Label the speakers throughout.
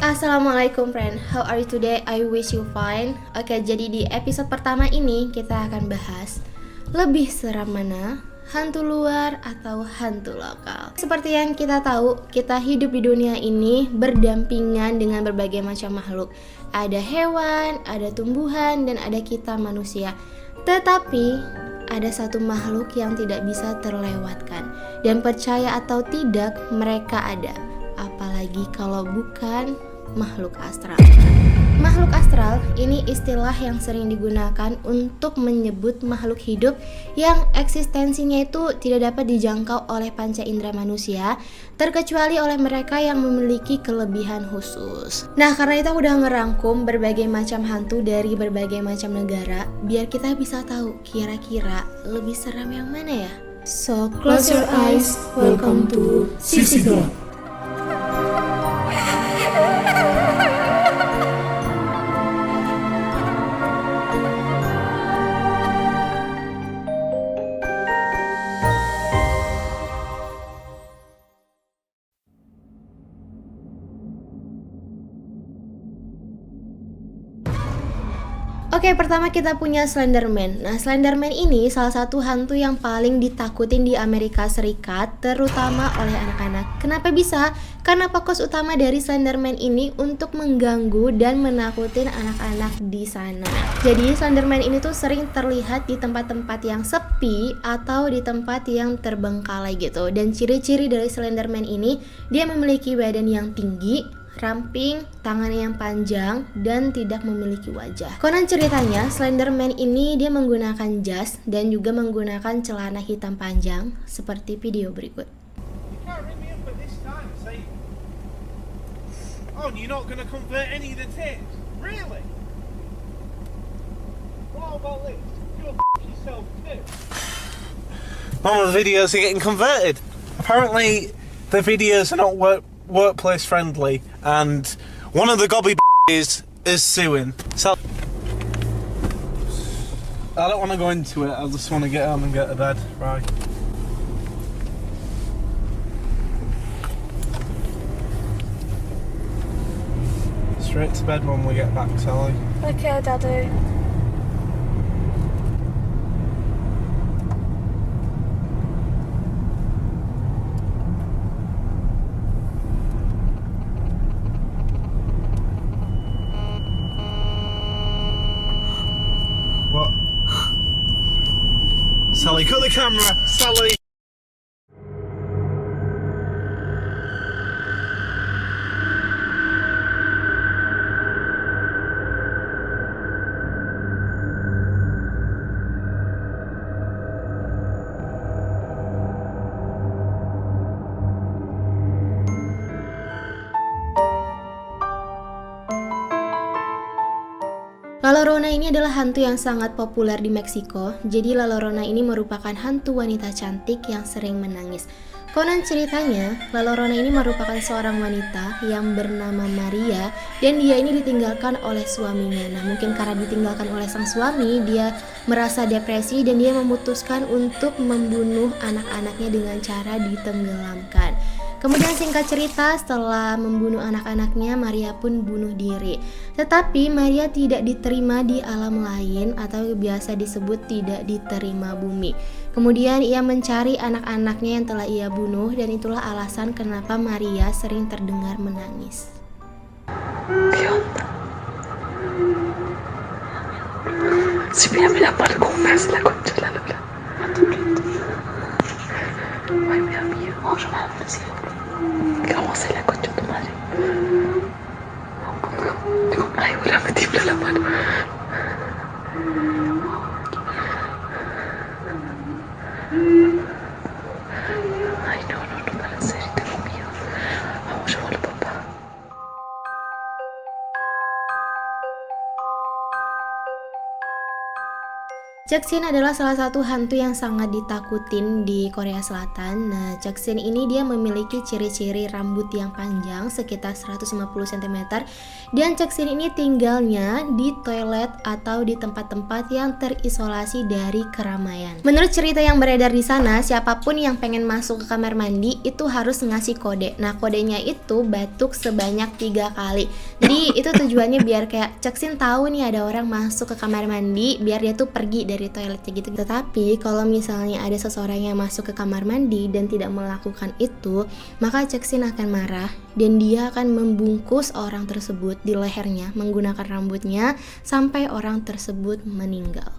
Speaker 1: Assalamualaikum friend, how are you today? I wish you fine. Oke, jadi di episode pertama ini kita akan bahas lebih seram mana, hantu luar atau hantu lokal. Seperti yang kita tahu, kita hidup di dunia ini berdampingan dengan berbagai macam makhluk. Ada hewan, ada tumbuhan, dan ada kita manusia. Tetapi ada satu makhluk yang tidak bisa terlewatkan, dan percaya atau tidak mereka ada. Apalagi kalau bukan makhluk astral. Makhluk astral ini istilah yang sering digunakan untuk menyebut makhluk hidup yang eksistensinya itu tidak dapat dijangkau oleh panca indera manusia, terkecuali oleh mereka yang memiliki kelebihan khusus. Nah, karena itu udah ngerangkum berbagai macam hantu dari berbagai macam negara, biar kita bisa tahu kira-kira lebih seram yang mana ya. So, close your eyes, welcome to Sisi Gelap. Oke, pertama kita punya Slenderman. Nah, Slenderman ini salah satu hantu yang paling ditakutin di Amerika Serikat, terutama oleh anak-anak. Kenapa bisa? Karena fokus utama dari Slenderman ini untuk mengganggu dan menakutin anak-anak di sana. Jadi, Slenderman ini tuh sering terlihat di tempat-tempat yang sepi atau di tempat yang terbengkalai gitu. Dan ciri-ciri dari Slenderman ini, dia memiliki badan yang tinggi, ramping, tangan yang panjang, dan tidak memiliki wajah. Konon ceritanya, Slenderman ini dia menggunakan jas dan juga menggunakan celana hitam panjang seperti video berikut.
Speaker 2: Oh, you're not going to convert any of the tips? Really? What about this? You'll yourself too. None of the videos are getting converted. Apparently, the videos are not workplace friendly, and one of the gobby is suing. So I don't want to go into it. I just want to get home and get to bed. Right. Straight to bed when we get back, Sally.
Speaker 3: Okay, Daddy.
Speaker 2: What? Sally, cut the camera! Sally!
Speaker 1: La Llorona ini adalah hantu yang sangat populer di Meksiko. Jadi La Llorona ini merupakan hantu wanita cantik yang sering menangis. Konon ceritanya, La Llorona ini merupakan seorang wanita yang bernama Maria, dan dia ini ditinggalkan oleh suaminya. Nah, mungkin karena ditinggalkan oleh sang suami, dia merasa depresi dan dia memutuskan untuk membunuh anak-anaknya dengan cara ditenggelamkan. Kemudian singkat cerita, setelah membunuh anak-anaknya, Maria pun bunuh diri. Tetapi Maria tidak diterima di alam lain atau biasa disebut tidak diterima bumi. Kemudian ia mencari anak-anaknya yang telah ia bunuh, dan itulah alasan kenapa Maria sering terdengar menangis.
Speaker 3: Si me da palgonas la concha de la lora. Ay, me da miedo. Vamos a llamar a la policía. ¿Qué vamos a hacer la concha de tu madre? Ay, ahora me tiembla la mano. Ay, no, para hacer, tengo miedo. Vamos a llamarlo a papá.
Speaker 1: Jaksin adalah salah satu hantu yang sangat ditakutin di Korea Selatan. Nah, Jaksin ini dia memiliki ciri-ciri rambut yang panjang sekitar 150 cm dan Jaksin ini tinggalnya di toilet atau di tempat-tempat yang terisolasi dari keramaian. Menurut cerita yang beredar di sana, siapapun yang pengen masuk ke kamar mandi itu harus ngasih kode. Nah, kodenya itu batuk sebanyak 3 kali. Jadi itu tujuannya biar kayak Jaksin tahu nih ada orang masuk ke kamar mandi, biar dia tuh pergi dari toiletnya gitu. Tetapi kalau misalnya ada seseorang yang masuk ke kamar mandi dan tidak melakukan itu, maka Jaksin akan marah dan dia akan membungkus orang tersebut di lehernya menggunakan rambutnya sampai orang tersebut meninggal.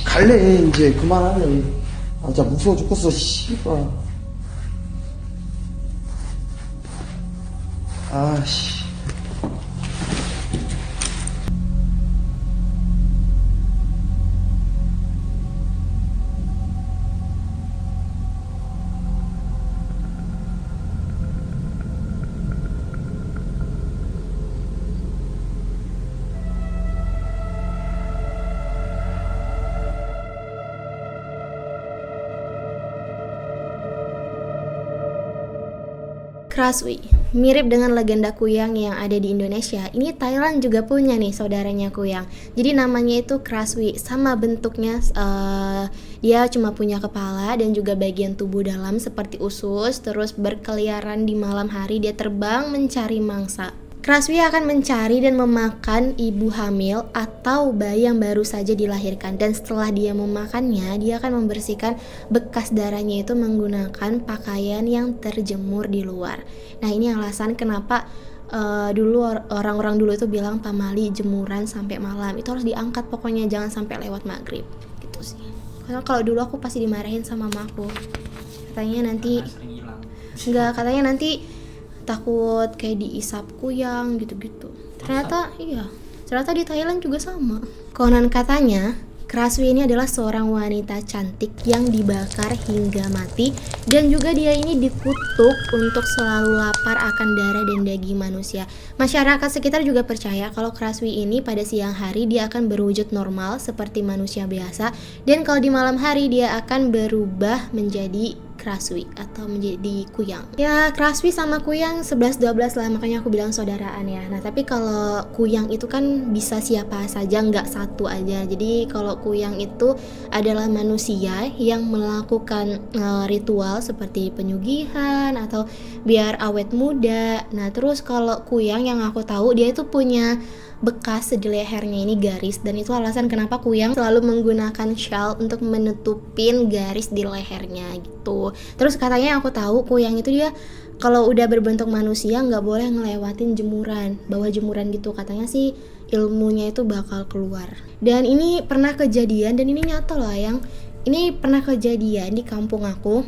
Speaker 4: 갈래 이제 그만할래. 아 진짜 무서워 죽겠어 씨발. 아씨.
Speaker 1: Kraswi, mirip dengan legenda kuyang yang ada di Indonesia. Ini Thailand juga punya nih saudaranya kuyang. Jadi namanya itu Kraswi, sama bentuknya dia cuma punya kepala dan juga bagian tubuh dalam seperti usus, terus berkeliaran di malam hari, dia terbang mencari mangsa. Kraswi akan mencari dan memakan ibu hamil atau bayi yang baru saja dilahirkan, dan setelah dia memakannya, dia akan membersihkan bekas darahnya itu menggunakan pakaian yang terjemur di luar. Nah, ini alasan kenapa dulu orang-orang dulu itu bilang pamali jemuran sampai malam itu harus diangkat, pokoknya jangan sampai lewat maghrib gitu sih. Karena kalau dulu aku pasti dimarahin sama mamaku, katanya nanti takut kayak diisap kuyang gitu-gitu. Ternyata di Thailand juga sama. Konon katanya Kraswi ini adalah seorang wanita cantik yang dibakar hingga mati, dan juga dia ini dikutuk untuk selalu lapar akan darah dan daging manusia. Masyarakat sekitar juga percaya kalau Kraswi ini pada siang hari dia akan berwujud normal seperti manusia biasa, dan kalau di malam hari dia akan berubah menjadi Kraswi atau menjadi kuyang. Ya, Kraswi sama kuyang 11-12 lah, makanya aku bilang saudaraan ya. Nah, tapi kalau kuyang itu kan bisa siapa saja, nggak satu aja. Jadi kalau kuyang itu adalah manusia yang melakukan ritual seperti penyugihan atau biar awet muda. Nah, terus kalau kuyang yang aku tahu dia itu punya bekas di lehernya ini garis, dan itu alasan kenapa kuyang selalu menggunakan shawl untuk menutupin garis di lehernya gitu. Terus katanya aku tahu kuyang itu dia kalau udah berbentuk manusia nggak boleh ngelewatin jemuran, bawah jemuran gitu, katanya sih ilmunya itu bakal keluar. Dan ini pernah kejadian, dan ini nyata loh yang ini pernah kejadian di kampung aku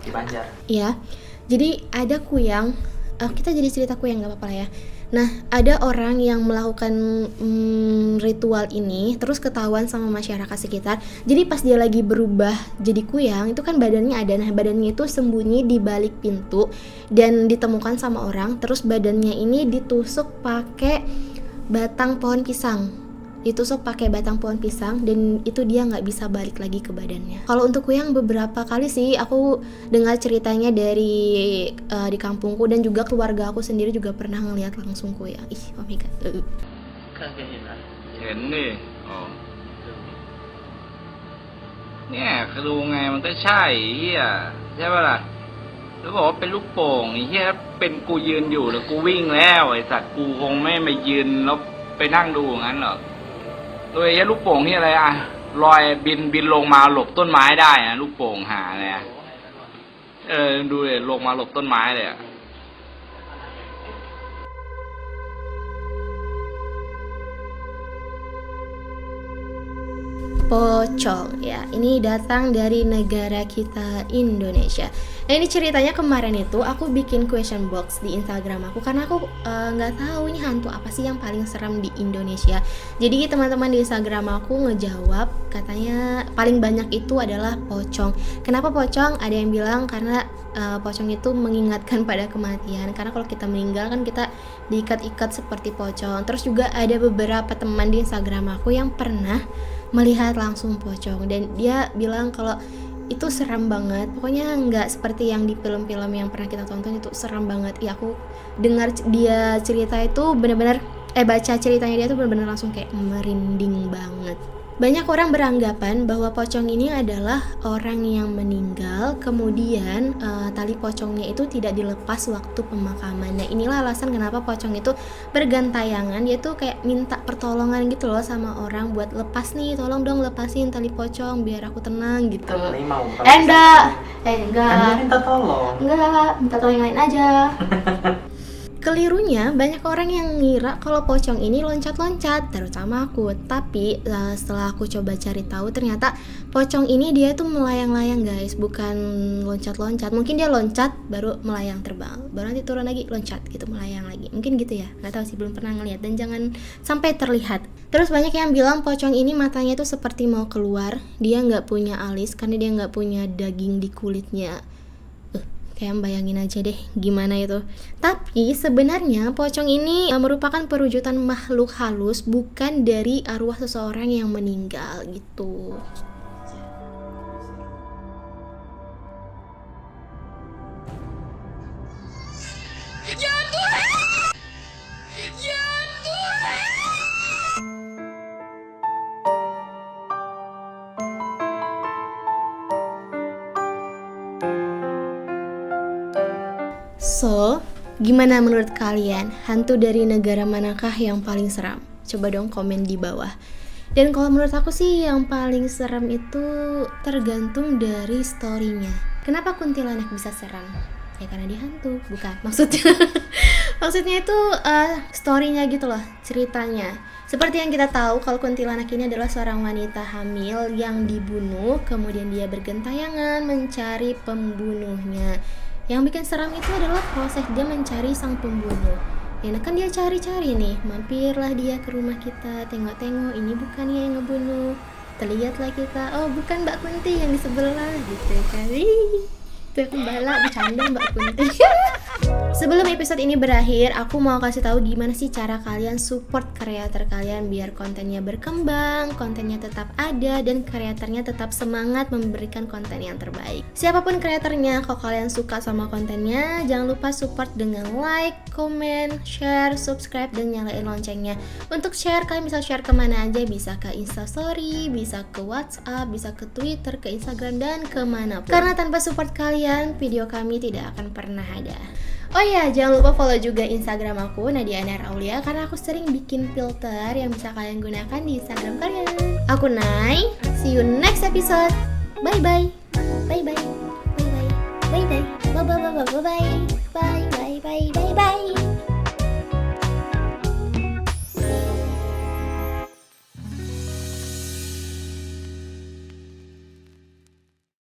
Speaker 5: di Banjar.
Speaker 1: Ya, jadi ada kuyang, kita jadi cerita kuyang nggak apa-apa lah ya. Nah, ada orang yang melakukan ritual ini terus ketahuan sama masyarakat sekitar. Jadi pas dia lagi berubah jadi kuyang, itu kan badannya ada. Nah, badannya itu sembunyi di balik pintu dan ditemukan sama orang. Terus badannya ini ditusuk pakai batang pohon pisang. Dan itu dia nggak bisa balik lagi ke badannya. Kalau untuk kuyang beberapa kali sih aku dengar ceritanya dari di kampungku, dan juga keluarga aku sendiri juga pernah ngelihat langsung kuyang. Oh my god.
Speaker 5: Kagak ห็น
Speaker 6: เห็นดิอ๋อเนี่ยคือดูไงมันก็ใช่เฮียใช่ป่ะล่ะแล้วบอกว่าเป็นลูกโป่งไอ้เฮียเป็นกูยืนอยู่แล้วกูวิ่งแล้วไอ้สัตว์กูคงไม่มายืนแล้วไปนั่งดูอย่างนั้นหรอกโดยไอ้ลูกโป่งที่อะไรอ่ะลอยบินลงมาหลบต้นไม้ได้นะลูกโป่งหาอะไรอ่ะดูเลยลงมาหลบต้นไม้เลยอ่ะ
Speaker 1: Pokoknya pocong ya. Ini datang dari negara kita Indonesia. Nah ini ceritanya kemarin itu aku bikin question box di Instagram aku karena aku nggak tahu ini hantu apa sih yang paling seram di Indonesia. Jadi teman-teman di Instagram aku ngejawab katanya paling banyak itu adalah pocong. Kenapa pocong? Ada yang bilang karena pocong itu mengingatkan pada kematian. Karena kalau kita meninggal kan kita diikat-ikat seperti pocong. Terus juga ada beberapa teman di Instagram aku yang pernah melihat langsung pocong dan dia bilang kalau itu seram banget. Pokoknya nggak seperti yang di film-film yang pernah kita tonton, itu seram banget. Ya aku dengar dia cerita itu benar-benar baca ceritanya dia tuh benar-benar langsung kayak merinding banget. Banyak orang beranggapan bahwa pocong ini adalah orang yang meninggal, kemudian tali pocongnya itu tidak dilepas waktu pemakaman. Nah inilah alasan kenapa pocong itu bergantayangan, dia tuh kayak minta pertolongan gitu loh sama orang buat lepas nih, tolong dong lepasin tali pocong biar aku tenang gitu.
Speaker 5: Ini mau
Speaker 1: Enggak.
Speaker 5: Kan dia minta tolong.
Speaker 1: Enggak, minta tolong yang lain aja. Kelirunya banyak orang yang ngira kalau pocong ini loncat-loncat, terutama aku. Tapi setelah aku coba cari tahu ternyata pocong ini dia tuh melayang-layang guys, bukan loncat-loncat. Mungkin dia loncat baru melayang terbang, baru nanti turun lagi loncat gitu melayang lagi. Mungkin gitu ya, nggak tahu sih, belum pernah ngeliat dan jangan sampai terlihat. Terus banyak yang bilang pocong ini matanya tuh seperti mau keluar, dia nggak punya alis karena dia nggak punya daging di kulitnya. Kayak bayangin aja deh gimana itu. Tapi sebenarnya pocong ini merupakan perwujudan makhluk halus, bukan dari arwah seseorang yang meninggal gitu. So, gimana menurut kalian? Hantu dari negara manakah yang paling seram? Coba dong komen di bawah. Dan kalau menurut aku sih yang paling seram itu tergantung dari story-nya. Kenapa kuntilanak bisa seram? Ya karena dia hantu, bukan. Maksudnya itu story-nya gitu loh, ceritanya. Seperti yang kita tahu kalau kuntilanak ini adalah seorang wanita hamil yang dibunuh, kemudian dia bergentayangan mencari pembunuhnya. Yang bikin seram itu adalah proses dia mencari sang pembunuh. Ya kan dia cari-cari nih, mampirlah dia ke rumah kita, tengok-tengok ini bukan dia yang ngebunuh. Terlihatlah kita, oh bukan Mbak Kunti yang di sebelah gitu kan. Itu bala bercanda Mbak Kunti. Sebelum episode ini berakhir, aku mau kasih tahu gimana sih cara kalian support kreator kalian biar kontennya berkembang, kontennya tetap ada, dan kreatornya tetap semangat memberikan konten yang terbaik. Siapapun kreatornya, kalau kalian suka sama kontennya, jangan lupa support dengan like, komen, share, subscribe, dan nyalain loncengnya. Untuk share, kalian bisa share kemana aja, bisa ke Instastory, bisa ke WhatsApp, bisa ke Twitter, ke Instagram, dan kemanapun. Karena tanpa support kalian, video kami tidak akan pernah ada. Oh iya, jangan lupa follow juga Instagram aku, Nadia Anar Aulia, karena aku sering bikin filter yang bisa kalian gunakan di Instagram kalian. Aku Nay, see you next episode. Bye bye. Bye bye. Bye bye. Bye bye. Bye bye. Bye bye. Bye bye. Bye bye.